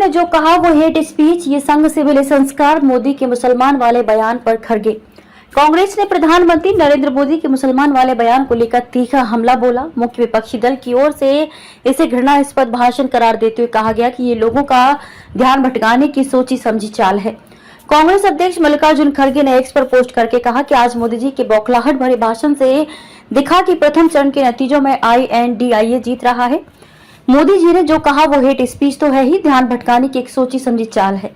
ने जो कहा वो हेट स्पीच, ये संघ से मिले संस्कार, मोदी के मुसलमान वाले बयान पर खड़गे। कांग्रेस ने प्रधानमंत्री नरेंद्र मोदी के मुसलमान वाले बयान को लेकर तीखा हमला बोला। मुख्य विपक्षी दल की ओर से इसे घृणास्पद भाषण करार देते हुए कहा गया कि ये लोगों का ध्यान भटकाने की सोची समझी चाल है। कांग्रेस अध्यक्ष मल्लिकार्जुन खड़गे ने एक्स पर पोस्ट करके कहा कि आज मोदी जी के बौखलाहट भरे भाषण से दिखा कि प्रथम चरण के नतीजों में INDIA जीत रहा है। मोदी जी ने जो कहा वो हेट स्पीच तो है ही, ध्यान भटकाने की एक सोची समझी चाल है।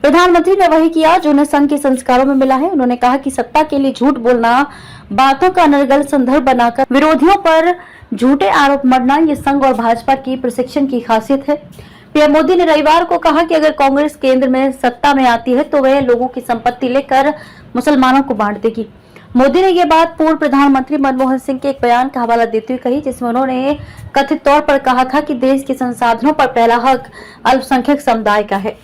प्रधानमंत्री ने वही किया जो उन्हें संघ के संस्कारों में मिला है। उन्होंने कहा कि सत्ता के लिए झूठ बोलना, बातों का अनर्गल संदर्भ बनाकर विरोधियों पर झूठे आरोप मढ़ना, ये संघ और भाजपा की प्रशिक्षण की खासियत है। पीएम मोदी ने रविवार को कहा कि अगर कांग्रेस केंद्र में सत्ता में आती है तो वह लोगों की संपत्ति लेकर मुसलमानों को बांट देगी। मोदी ने यह बात पूर्व प्रधानमंत्री मनमोहन सिंह के एक बयान का हवाला देते हुए कही, जिसमें उन्होंने कथित तौर पर कहा था कि देश के संसाधनों पर पहला हक अल्पसंख्यक समुदाय का है।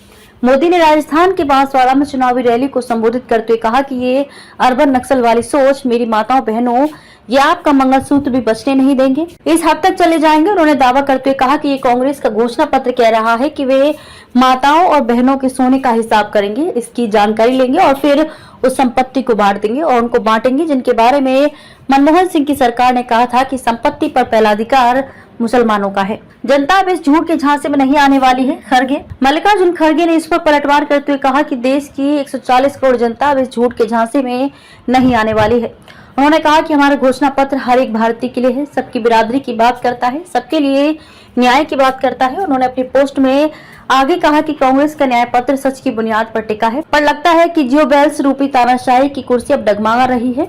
मोदी ने राजस्थान के बांसवाड़ा में चुनावी रैली को संबोधित करते हुए कहा कि ये अर्बन नक्सल वाली सोच, मेरी माताओं बहनों, ये आपका मंगलसूत्र भी बचने नहीं देंगे, इस हद तक चले जाएंगे। उन्होंने दावा करते हुए कहा कि ये कांग्रेस का घोषणा पत्र कह रहा है कि वे माताओं और बहनों के सोने का हिसाब करेंगे, इसकी जानकारी लेंगे और फिर उस संपत्ति को बांट देंगे और उनको बांटेंगे जिनके बारे में मनमोहन सिंह की सरकार ने कहा था कि संपत्ति पर पहला अधिकार मुसलमानों का है। जनता अब इस झूठ के झांसे में नहीं आने वाली है, खड़गे। मल्लिकार्जुन खड़गे ने इस पर पलटवार करते हुए कहा कि देश की 140 करोड़ जनता अब इस झूठ के झांसे में नहीं आने वाली है। उन्होंने कहा कि हमारा घोषणा पत्र हर एक भारतीय के लिए है, सबकी बिरादरी की बात करता है, सबके लिए न्याय की बात करता है। उन्होंने अपनी पोस्ट में आगे कहा कि कांग्रेस का न्याय पत्र सच की बुनियाद पर टिका है, पर लगता है कि जियो बेल्स रूपी तानाशाही की कुर्सी अब डगमगा रही है।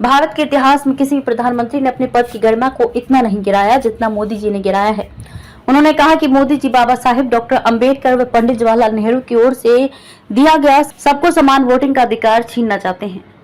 भारत के इतिहास में किसी भी प्रधानमंत्री ने अपने पद की गरिमा को इतना नहीं गिराया जितना मोदी जी ने गिराया है। उन्होंने कहा कि मोदी जी बाबा साहेब डॉक्टर अंबेडकर व पंडित जवाहरलाल नेहरू की ओर से दिया गया सबको समान वोटिंग का अधिकार छीनना चाहते हैं।